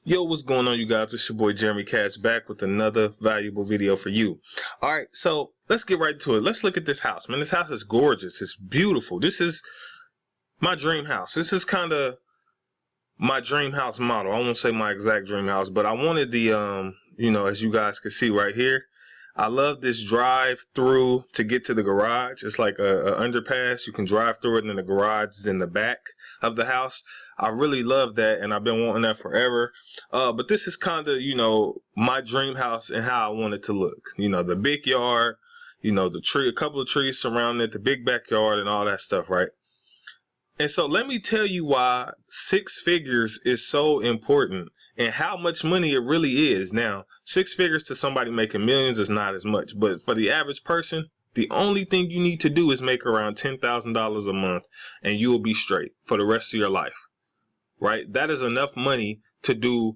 Yo, what's going on, you guys? It's your boy Jeremy Cash back with another valuable video for you. Alright, so let's get right to it. Let's look at this house. Man, this house is gorgeous. It's beautiful. This is my dream house. This is kind of my dream house model. I won't say my exact dream house, but I wanted the, as you guys can see right here, I love this drive through to get to the garage. It's like a underpass. You can drive through it, and then the garage is in the back of the house. I really love that, and I've been wanting that forever. But this is kind of, my dream house and how I want it to look. The big yard, the tree, a couple of trees surrounding it, the big backyard, and all that stuff, right? And so let me tell you why 6 figures is so important and how much money it really is. Now, 6 figures to somebody making millions is not as much, but for the average person, the only thing you need to do is make around $10,000 a month and you will be straight for the rest of your life, right? That is enough money to do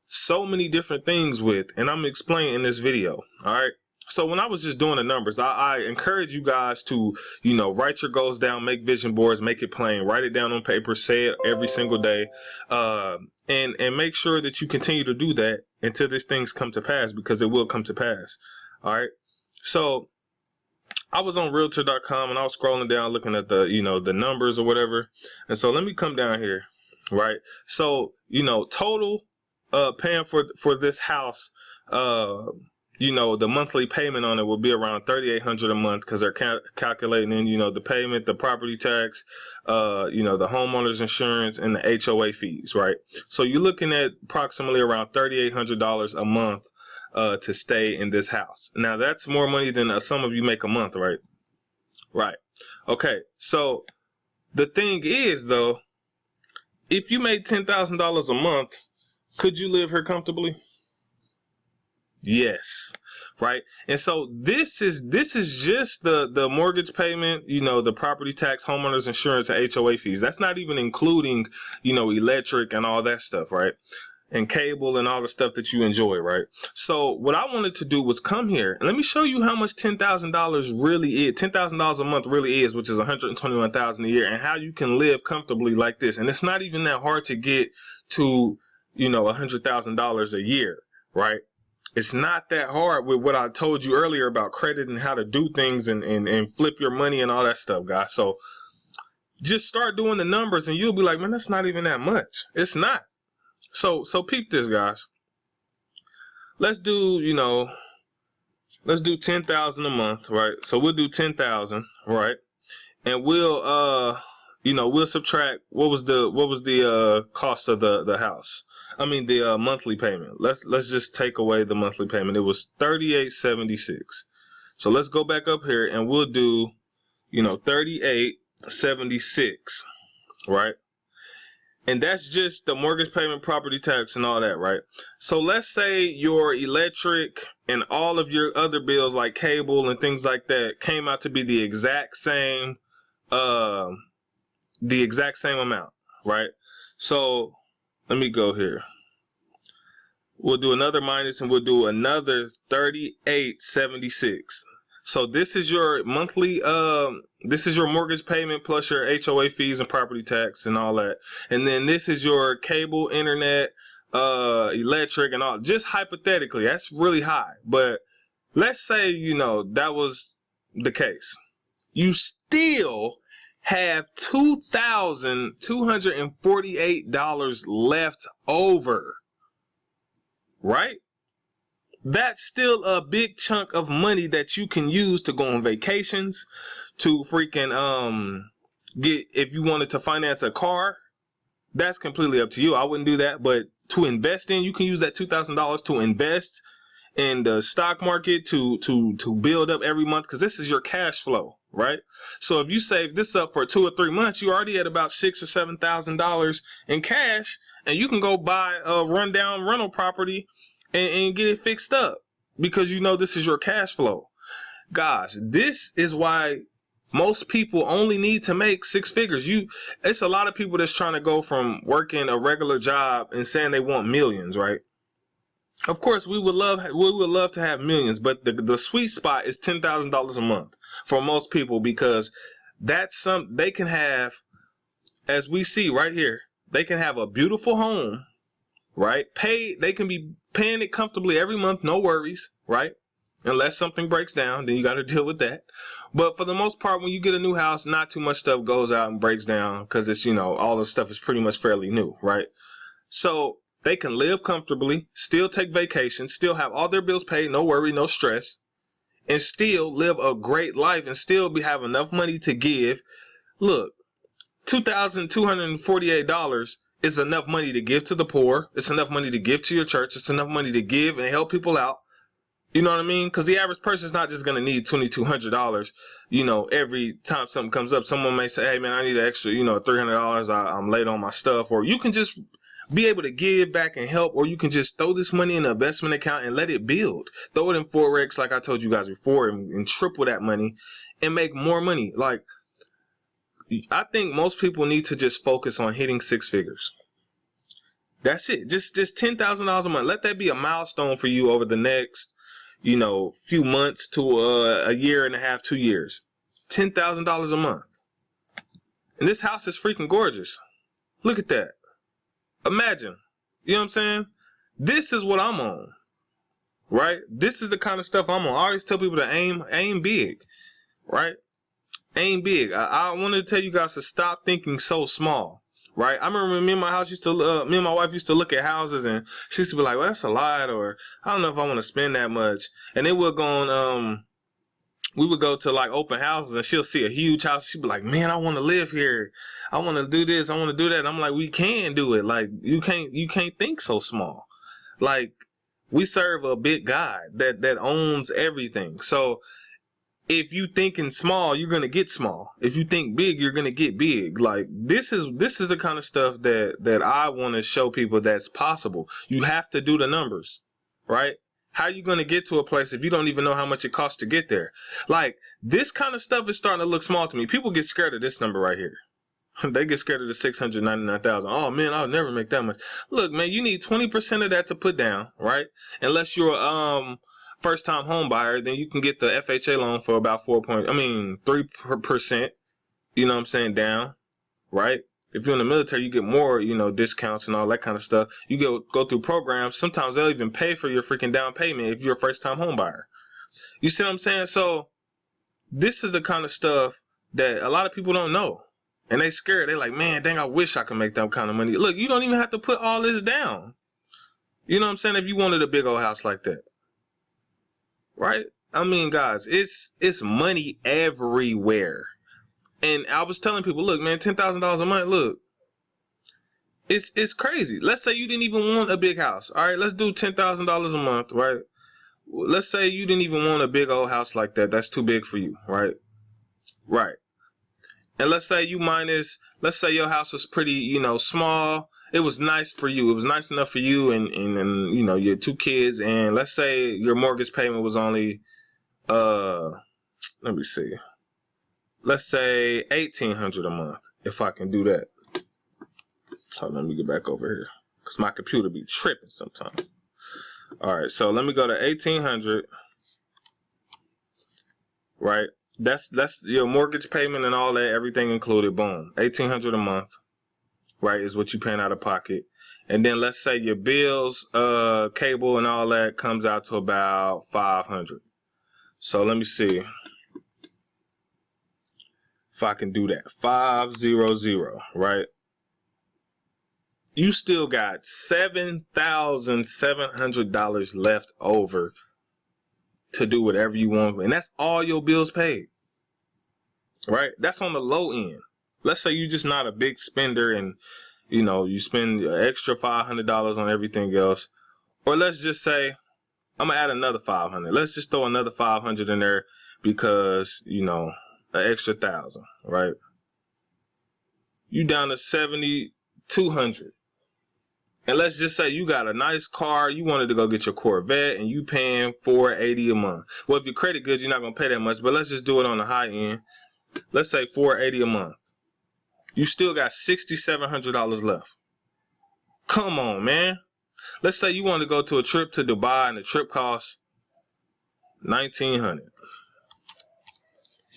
so many different things with, and I'm explaining in this video, all right? So when I was just doing the numbers, I encourage you guys to, write your goals down, make vision boards, make it plain, write it down on paper, say it every single day, and make sure that you continue to do that until these things come to pass, because it will come to pass. All right. So I was on realtor.com and I was scrolling down looking at the, the numbers or whatever. And so let me come down here. Right. So, total paying for this house, the monthly payment on it will be around $3,800 a month, because they're calculating in, the payment, the property tax, the homeowner's insurance, and the HOA fees, right? So you're looking at approximately around $3,800 a month to stay in this house. Now that's more money than some of you make a month, right? Right. Okay. So the thing is, though, if you made $10,000 a month, could you live here comfortably? Yes, right. And so this is just the mortgage payment, the property tax, homeowners insurance, and HOA fees. That's not even including, electric and all that stuff, right? And cable and all the stuff that you enjoy, right? So what I wanted to do was come here and let me show you how much $10,000 really is. $10,000 a month really is, which is $121,000 a year, and how you can live comfortably like this. And it's not even that hard to get to, $100,000 a year, right? It's not that hard with what I told you earlier about credit and how to do things and flip your money and all that stuff, guys. So just start doing the numbers and you'll be like, man, that's not even that much. It's not. So peep this, guys. Let's do, let's do 10,000 a month, right? So we'll do 10,000, right? And we'll we'll subtract what was the cost of the house. I mean the monthly payment. Let's just take away the monthly payment. It was $38.76. So let's go back up here and we'll do, $38.76, right? And that's just the mortgage payment, property tax, and all that, right? So let's say your electric and all of your other bills like cable and things like that came out to be the exact same amount, right? So let me go here. We'll do another minus and we'll do another $38.76. So this is your monthly, this is your mortgage payment plus your HOA fees and property tax and all that. And then this is your cable, internet, electric, and all. Just hypothetically, that's really high. But let's say, that was the case. You still have $2,248 left over, right? That's still a big chunk of money that you can use to go on vacations, to freaking get, if you wanted to finance a car, that's completely up to you. I wouldn't do that, but to invest in, you can use that $2,000 to invest in the stock market, to build up every month, because this is your cash flow, right? So if you save this up for 2 or 3 months, you're already at about $6,000 or $7,000 in cash, and you can go buy a rundown rental property and get it fixed up, because this is your cash flow. Guys, this is why most people only need to make 6 figures. It's a lot of people that's trying to go from working a regular job and saying they want millions, right? Of course, we would love to have millions, but the sweet spot is $10,000 a month for most people, because that's they can have, as we see right here, they can have a beautiful home right? They can be paying it comfortably every month, no worries, right? Unless something breaks down, then you got to deal with that. But for the most part, when you get a new house, not too much stuff goes out and breaks down because it's, all the stuff is pretty much fairly new, right? So they can live comfortably, still take vacations, still have all their bills paid, no worry, no stress, and still live a great life and still have enough money to give. Look, $2,248 is enough money to give to the poor. It's enough money to give to your church. It's enough money to give and help people out. You know what I mean? Because the average person is not just going to need $2,200, every time something comes up. Someone may say, hey, man, I need an extra, $300. I'm late on my stuff. Or you can just be able to give back and help. Or you can just throw this money in an investment account and let it build. Throw it in Forex, like I told you guys before, and triple that money and make more money. Like, I think most people need to just focus on hitting six figures. That's it. Just $10,000 a month. Let that be a milestone for you over the next few months to a year and a half, 2 years. $10,000 a month. And this house is freaking gorgeous. Look at that. Imagine. You know what I'm saying? This is what I'm on. Right? This is the kind of stuff I'm on. I always tell people to aim big. Right? Aim big. I wanted to tell you guys to stop thinking so small. Right? I remember me and my wife used to look at houses, and she used to be like, well, that's a lot, or I don't know if I want to spend that much. And then we would go to like open houses, and she'll see a huge house. She'd be like, man, I want to live here. I want to do this. I want to do that. And I'm like, we can do it. Like, you can't think so small. Like, we serve a big God that owns everything. So if you thinking small, you're gonna get small. If you think big, you're gonna get big. Like, this is the kind of stuff that I want to show people that's possible. You have to do the numbers, right? How are you gonna get to a place if you don't even know how much it costs to get there? Like, this kind of stuff is starting to look small to me. People get scared of this number right here. They get scared of the $699,000. Oh man, I'll never make that much. Look, man, you need 20% of that to put down, right? Unless you're first-time home buyer, then you can get the FHA loan for about 3%, you know what I'm saying, down, right? If you're in the military, you get more, discounts and all that kind of stuff. You go through programs. Sometimes they'll even pay for your freaking down payment if you're a first-time home buyer. You see what I'm saying? So this is the kind of stuff that a lot of people don't know. And they scared. They're like, man, dang, I wish I could make that kind of money. Look, you don't even have to put all this down. You know what I'm saying? If you wanted a big old house like that. Right? I mean, guys, it's money everywhere. And I was telling people, look, man, $10,000 a month, look, it's crazy. Let's say you didn't even want a big house. All right, let's do $10,000 a month, right? Let's say you didn't even want a big old house like that. That's too big for you, right? Right. And let's say let's say your house was pretty, small. It was nice for you. It was nice enough for you and your two kids. And let's say your mortgage payment was only, let me see. Let's say $1,800 a month, if I can do that. Hold on, let me get back over here, because my computer be tripping sometimes. All right, so let me go to $1,800, right? That's your mortgage payment and all that, everything included. Boom, $1,800 a month, right, is what you're paying out of pocket. And then let's say your bills, cable and all that comes out to about $500. So let me see if I can do that. 500, right? You still got $7,700 left over to do whatever you want, and that's all your bills paid, right? That's on the low end. Let's say you're just not a big spender, and you spend an extra $500 on everything else. Or let's just say I'm gonna add another $500. Let's just throw another $500 in there because an extra $1,000, right? You down to $7,200. And let's just say you got a nice car, you wanted to go get your Corvette, and you paying $480 a month. Well, if your credit good, you're not gonna pay that much, but let's just do it on the high end. Let's say $480 a month. You still got $6,700 left. Come on, man. Let's say you want to go to a trip to Dubai, and the trip costs $1,900.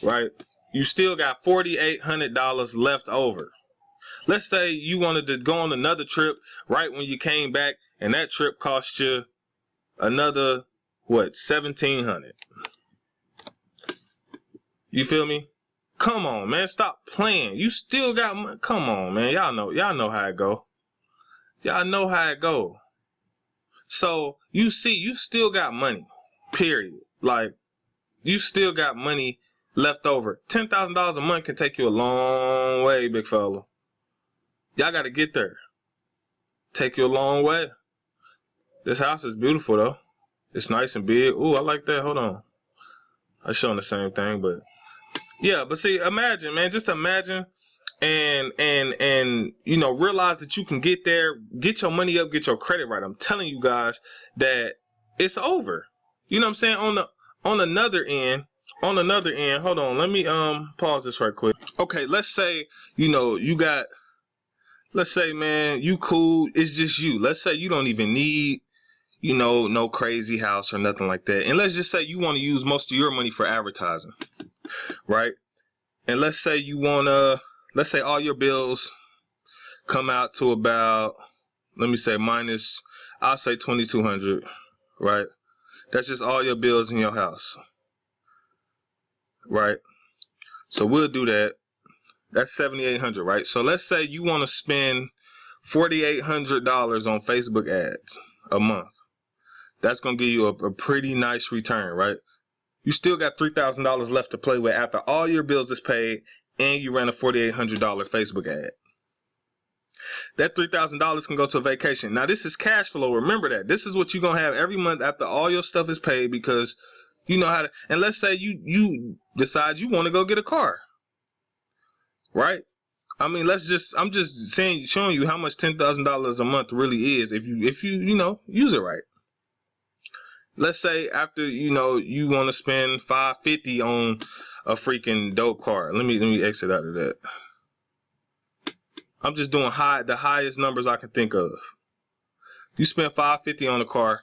Right? You still got $4,800 left over. Let's say you wanted to go on another trip right when you came back, and that trip cost you another, what, $1,700. You feel me? Come on, man. Stop playing. You still got money. Come on, man. Y'all know how it go. Y'all know how it go. So, you see, you still got money. Period. Like, you still got money left over. $10,000 a month can take you a long way, big fella. Y'all got to get there. Take you a long way. This house is beautiful, though. It's nice and big. Ooh, I like that. Hold on. I'm showing the same thing, but yeah, but see, imagine, man, just imagine and you know, realize that you can get there, get your money up, get your credit right. I'm telling you guys that it's over. You know what I'm saying? On another end, hold on, let me pause this right quick. Okay, let's say, you know, let's say, man, you cool, it's just you. Let's say you don't even need, you know, no crazy house or nothing like that. And let's just say you want to use most of your money for advertising, right? And let's say you want to, let's say all your bills come out to about, let me say minus, I'll say $2,200, right? That's just all your bills in your house, right? So we'll do that. That's $7,800, right? So let's say you want to spend $4,800 on Facebook ads a month. That's going to give you a pretty nice return, right? You still got $3,000 left to play with after all your bills is paid and you ran a $4,800 Facebook ad. That $3,000 can go to a vacation. Now, this is cash flow. Remember that. This is what you're going to have every month after all your stuff is paid, because you know how to. And let's say you decide you want to go get a car, right? I mean, I'm just showing you how much $10,000 a month really is if you know, use it right. Let's say after, you know, you want to spend $550 on a freaking dope car. Let me exit out of that. I'm just doing the highest numbers I can think of. You spend $550 on a car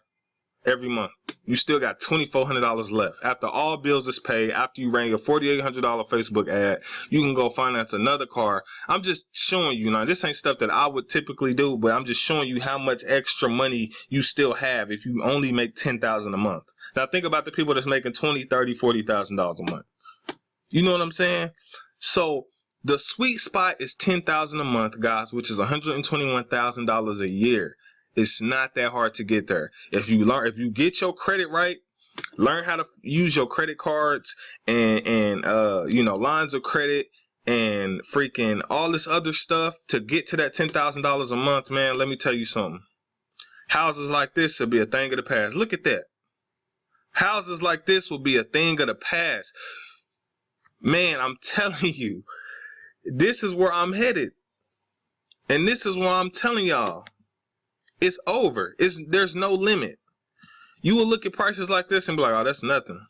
every month. You still got $2,400 left. After all bills is paid, after you ran your $4,800 Facebook ad, you can go finance another car. I'm just showing you now. This ain't stuff that I would typically do, but I'm just showing you how much extra money you still have if you only make $10,000 a month. Now think about the people that's making $20,000, $30,000, $40,000 a month. You know what I'm saying? So the sweet spot is $10,000 a month, guys, which is $121,000 a year. It's not that hard to get there. If you get your credit right, learn how to use your credit cards and you know, lines of credit and freaking all this other stuff to get to that $10,000 a month, man, let me tell you something. Houses like this will be a thing of the past. Look at that. Houses like this will be a thing of the past. Man, I'm telling you, this is where I'm headed. And this is why I'm telling y'all. It's over. There's no limit. You will look at prices like this and be like, oh, that's nothing.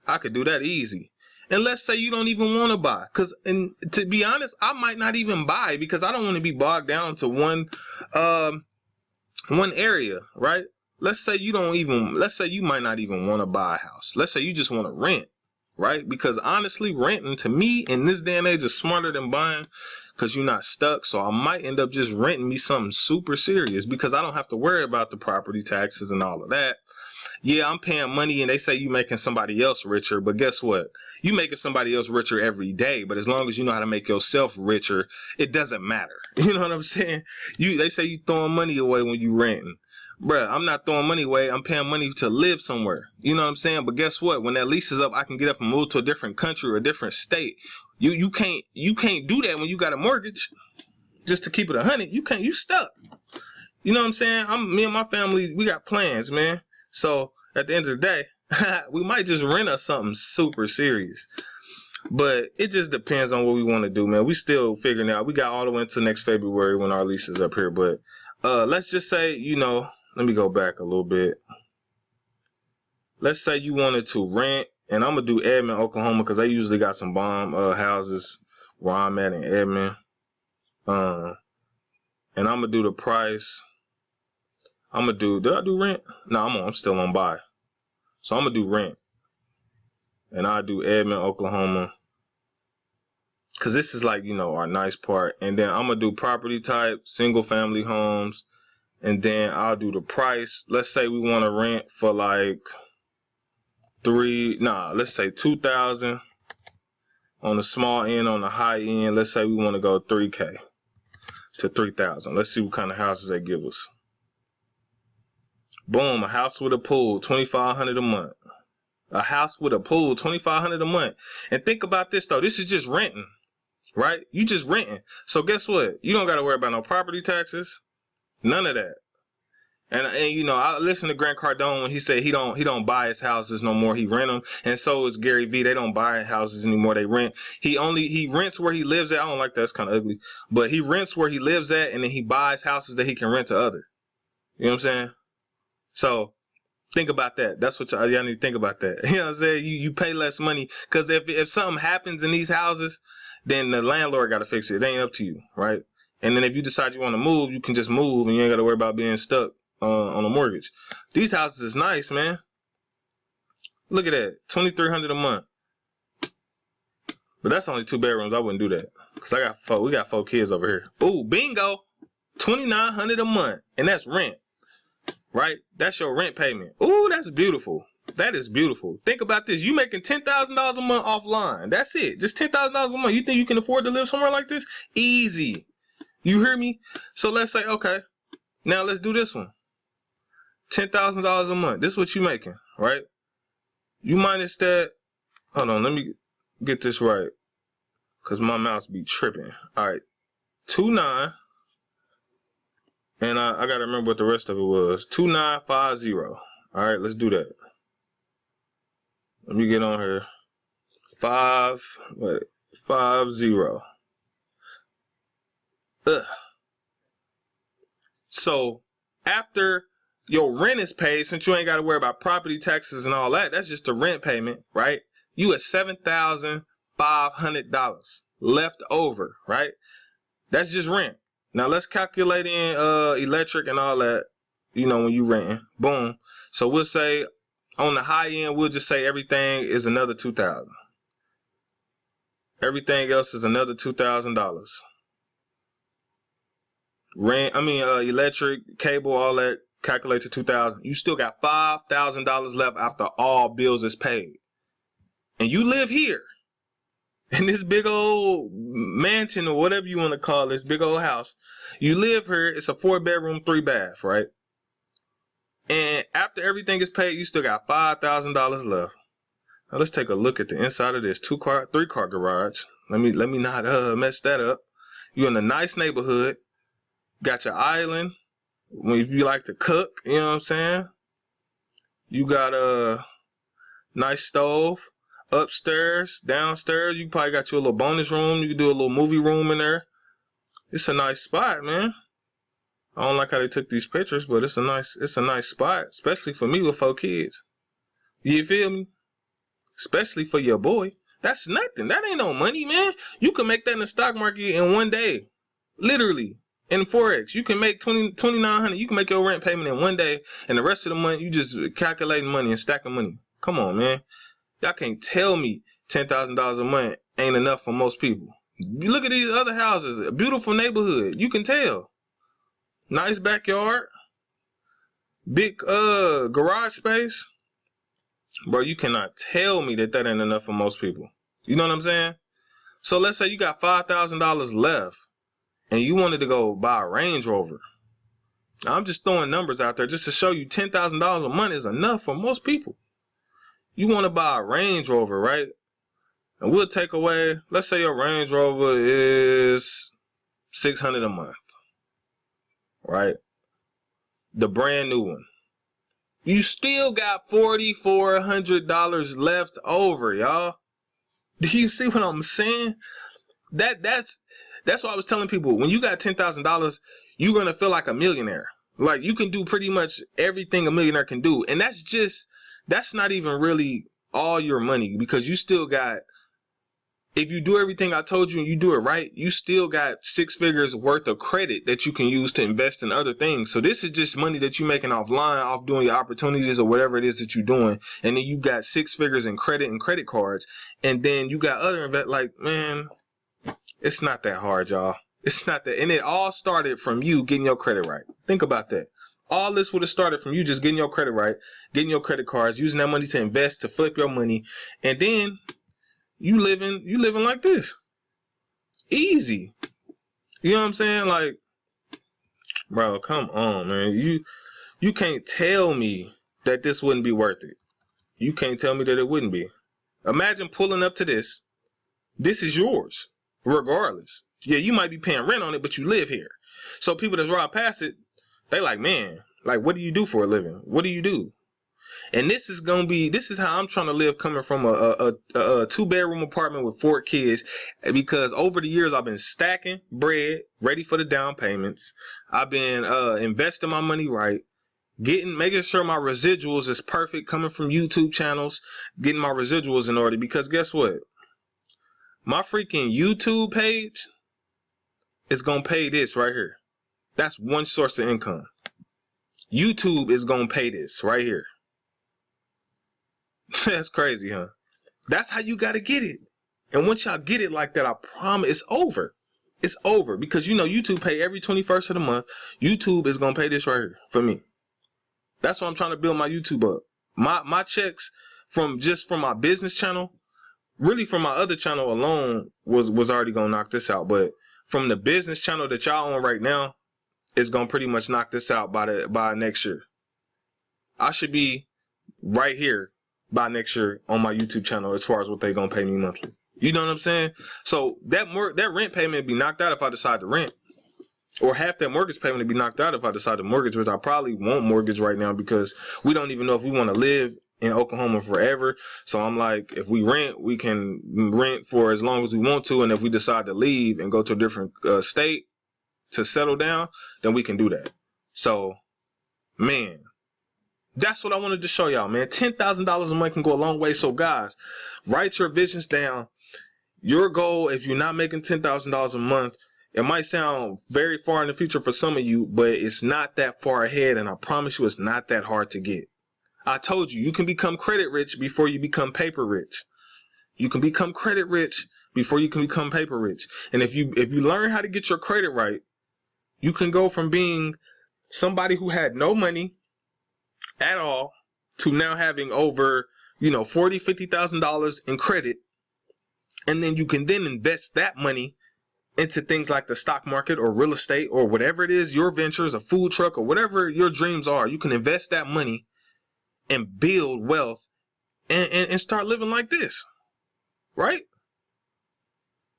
I could do that easy. And let's say you don't even want to buy. And to be honest, I might not even buy because I don't want to be bogged down to one area, right? Let's say you might not even want to buy a house. Let's say you just want to rent, right? Because honestly, renting to me in this day and age is smarter than buying, because you're not stuck. So I might end up just renting me something super serious because I don't have to worry about the property taxes and all of that. Yeah, I'm paying money and they say you making somebody else richer, but guess what? You making somebody else richer every day, but as long as you know how to make yourself richer, it doesn't matter. You know what I'm saying? They say you throwing money away when you renting. Bruh, I'm not throwing money away. I'm paying money to live somewhere. You know what I'm saying? But guess what? When that lease is up, I can get up and move to a different country or a different state. You can't do that when you got a mortgage. Just to keep it 100, you stuck. You know what I'm saying? Me and my family, we got plans, man. So at the end of the day, we might just rent us something super serious. But it just depends on what we want to do, man. We still figuring out. We got all the way until next February when our lease is up here. But let's just say, you know, let me go back a little bit. Let's say you wanted to rent, and I'm going to do Edmond, Oklahoma, because they usually got some bomb houses where I'm at in Edmond. And I'm going to do the price. did I do rent? No, I'm still on buy. So I'm going to do rent. And I'll do Edmond, Oklahoma. Because this is like, you know, our nice part. And then I'm going to do property type, single family homes. and then I'll do the price. Let's say we want to rent for like let's say 2,000 on the small end. On the high end, let's say we want to go 3K to 3,000. Let's see what kind of houses they give us. Boom, a house with a pool, $2,500 a month. A house with a pool, $2,500 a month. And think about this though, this is just renting, right? You just renting. So guess what? You don't got to worry about no property taxes, none of that. And you know, I listened to Grant Cardone when he said he don't buy his houses no more, he rent them. And so is Gary Vee. They don't buy houses anymore, they rent. He rents where he lives at. I don't like that, it's kind of ugly, but he rents where he lives at, and then he buys houses that he can rent to other. You know what I'm saying? So think about that. That's what y'all need to think about that. You know what I'm saying? You pay less money, because if something happens in these houses, then the landlord got to fix it. It ain't up to you, right? And then if you decide you want to move, you can just move, and you ain't got to worry about being stuck on a mortgage. These houses is nice, man. Look at that, $2,300 a month. But that's only 2 bedrooms. I wouldn't do that, because we got 4 kids over here. Ooh, bingo, $2,900 a month, and that's rent. Right? That's your rent payment. Ooh, that's beautiful. That is beautiful. Think about this. You making $10,000 a month offline. That's it. Just $10,000 a month. You think you can afford to live somewhere like this? Easy. You hear me? So let's say, okay, now let's do this one. $10,000 a month. This is what you making, right? You minus that. Hold on, let me get this right, because my mouse be tripping. All right, 2,900. And I got to remember what the rest of it was. 2,950. All right, let's do that. Let me get on here. 550. So after your rent is paid, since you ain't got to worry about property taxes and all that, that's just the rent payment, right? You at $7,500 left over, right? That's just rent. Now let's calculate in electric and all that, you know, when you renting. Boom. So we'll say on the high end, we'll just say everything is another $2,000. Everything else is another $2,000. Electric, cable, all that, calculate to $2,000. You still got $5,000 left after all bills is paid. And you live here in this big old mansion, or whatever you want to call this big old house. You live here. It's a 4-bedroom, 3-bath, right? And after everything is paid, you still got $5,000 left. Now let's take a look at the inside of this 3-car garage. Let me not mess that up. You're in a nice neighborhood. Got your island if you like to cook. You know what I'm saying? You got a nice stove. Upstairs, downstairs, you probably got your little bonus room. You can do a little movie room in there. It's a nice spot, man. I don't like how they took these pictures, but it's a nice spot, especially for me with 4 kids. You feel me? Especially for your boy. That's nothing. That ain't no money, man. You can make that in the stock market in one day. Literally. In Forex. You can make $2,900. You can make your rent payment in one day, and the rest of the month you just calculating money and stacking money. Come on, man. Y'all can't tell me $10,000 a month ain't enough for most people. You look at these other houses, a beautiful neighborhood. You can tell. Nice backyard. Big garage space. Bro, you cannot tell me that ain't enough for most people. You know what I'm saying? So let's say you got $5,000 left and you wanted to go buy a Range Rover. Now, I'm just throwing numbers out there just to show you $10,000 a month is enough for most people. You want to buy a Range Rover, right? And we'll take away, let's say your Range Rover is $600 a month, right? The brand new one. You still got $4,400 left over, y'all. Do you see what I'm saying? That's why I was telling people, when you got $10,000, you're gonna feel like a millionaire. Like, you can do pretty much everything a millionaire can do, and that's not even really all your money, because you still got, if you do everything I told you and you do it right, you still got 6 figures worth of credit that you can use to invest in other things. So this is just money that you're making offline, off doing your opportunities or whatever it is that you're doing. And then you got 6 figures in credit and credit cards. And then you got other like, man, it's not that hard, y'all. It's not that. And it all started from you getting your credit right. Think about that. All this would have started from you just getting your credit right, getting your credit cards, using that money to invest, to flip your money, and then you living like this. Easy. You know what I'm saying? Like, bro, come on, man. You can't tell me that this wouldn't be worth it. You can't tell me that it wouldn't be. Imagine pulling up to this. This is yours, regardless. Yeah, you might be paying rent on it, but you live here. So people that's ride past it, they like, man, like, what do you do for a living? What do you do? And this is how I'm trying to live, coming from a 2-bedroom apartment with 4 kids, because over the years I've been stacking bread, ready for the down payments. I've been investing my money right, making sure my residuals is perfect, coming from YouTube channels, getting my residuals in order, because guess what? My freaking YouTube page is going to pay this right here. That's one source of income. YouTube is going to pay this right here. That's crazy, huh? That's how you got to get it. And once y'all get it like that, I promise it's over. It's over, because you know YouTube pay every 21st of the month. YouTube is going to pay this right here for me. That's why I'm trying to build my YouTube up. My checks from my business channel, really from my other channel alone, was already going to knock this out. But from the business channel that y'all on right now, it's going to pretty much knock this out by next year. I should be right here by next year on my YouTube channel as far as what they're going to pay me monthly. You know what I'm saying? So that rent payment would be knocked out if I decide to rent. Or half that mortgage payment would be knocked out if I decide to mortgage, which I probably won't mortgage right now, because we don't even know if we want to live in Oklahoma forever. So I'm like, if we rent, we can rent for as long as we want to. And if we decide to leave and go to a different state to settle down, then we can do that. So, man, that's what I wanted to show y'all, man. $10,000 a month can go a long way. So guys, write your visions down. Your goal, if you're not making $10,000 a month, it might sound very far in the future for some of you, but it's not that far ahead, and I promise you it's not that hard to get. I told you, you can become credit rich before you become paper rich. You can become credit rich before you can become paper rich. And if you learn how to get your credit right, you can go from being somebody who had no money at all to now having over, $40,000, $50,000 in credit. And then you can then invest that money into things like the stock market or real estate or whatever it is, your ventures, a food truck, or whatever your dreams are. You can invest that money and build wealth and start living like this, right?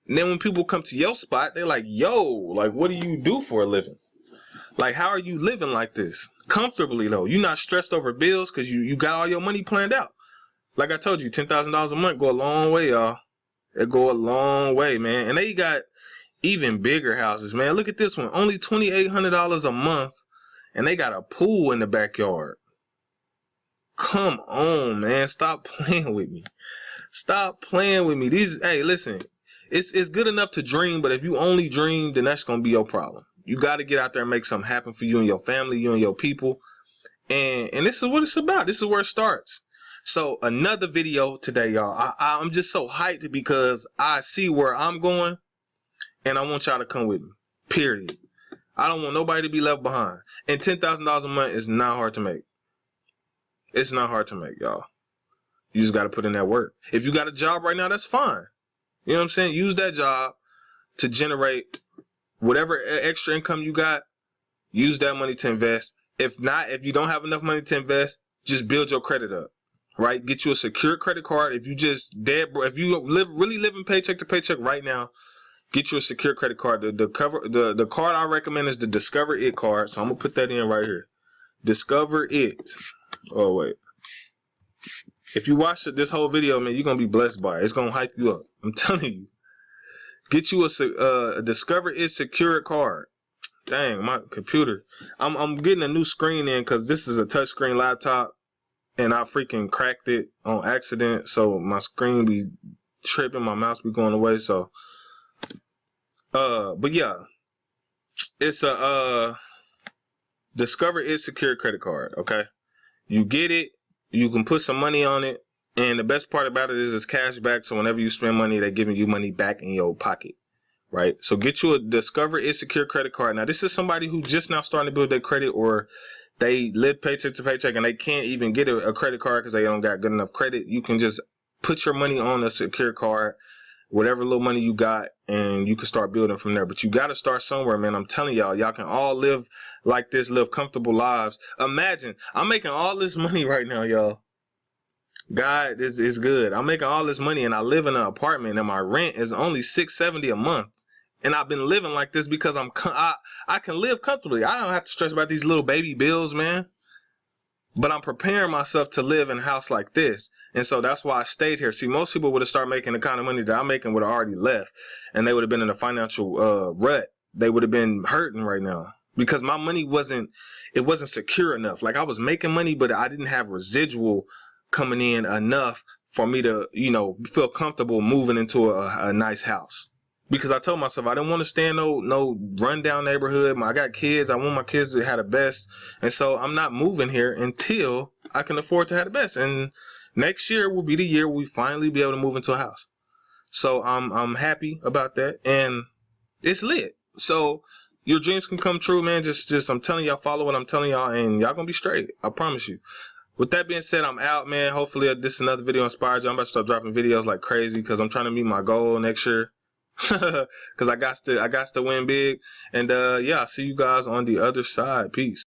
And then when people come to your spot, they're like, yo, like, what do you do for a living? Like, how are you living like this? Comfortably, though. You're not stressed over bills because you got all your money planned out. Like I told you, $10,000 a month go a long way, y'all. It go a long way, man. And they got even bigger houses, man. Look at this one. Only $2,800 a month, and they got a pool in the backyard. Come on, man. Stop playing with me. Stop playing with me. Hey, listen. It's good enough to dream, but if you only dream, then that's going to be your problem. You got to get out there and make something happen for you and your family, you and your people. And this is what it's about. This is where it starts. So another video today, y'all. I'm just so hyped because I see where I'm going, and I want y'all to come with me. Period. I don't want nobody to be left behind. And $10,000 a month is not hard to make. It's not hard to make, y'all. You just got to put in that work. If you got a job right now, that's fine. You know what I'm saying? Use that job to generate whatever extra income you got. Use that money to invest. If not, if you don't have enough money to invest, just build your credit up. Right? Get you a secure credit card. If you really living paycheck to paycheck right now, get you a secure credit card. The card I recommend is the Discover It card. So I'm gonna put that in right here. Discover It. Oh wait. If you watch this whole video, man, you're gonna be blessed by it. It's gonna hype you up. I'm telling you. Get you a Discover It secure card. Dang, my computer. I'm getting a new screen in because this is a touchscreen laptop. And I freaking cracked it on accident, so my screen be tripping, my mouse be going away. So, but yeah, it's a Discover It secure credit card. Okay, you get it, you can put some money on it, and the best part about it is it's cash back. So whenever you spend money, they're giving you money back in your pocket, right? So get you a Discover It secure credit card. Now this is somebody who just now starting to build their credit, or they live paycheck to paycheck and they can't even get a credit card because they don't got good enough credit, you can just put your money on a secure card, whatever little money you got, and you can start building from there. But you got to start somewhere, man. I'm telling y'all, y'all can all live like this, live comfortable lives. Imagine, I'm making all this money right now, y'all. God is good. I'm making all this money and I live in an apartment and my rent is only $670 a month. And I've been living like this because I can live comfortably. I don't have to stress about these little baby bills, man. But I'm preparing myself to live in a house like this. And so that's why I stayed here. See, most people would have started making the kind of money that I'm making would have already left. And they would have been in a financial rut. They would have been hurting right now. Because my money wasn't secure enough. Like I was making money, but I didn't have residual coming in enough for me to, feel comfortable moving into a nice house. Because I told myself I didn't want to stay in no rundown neighborhood. I got kids. I want my kids to have the best. And so I'm not moving here until I can afford to have the best. And next year will be the year we finally be able to move into a house. So I'm happy about that. And it's lit. So your dreams can come true, man. Just I'm telling y'all, follow what I'm telling y'all, and y'all gonna be straight. I promise you. With that being said, I'm out, man. Hopefully this is another video inspired you. I'm about to start dropping videos like crazy because I'm trying to meet my goal next year. Because I got to win big. And yeah, I'll see you guys on the other side. Peace.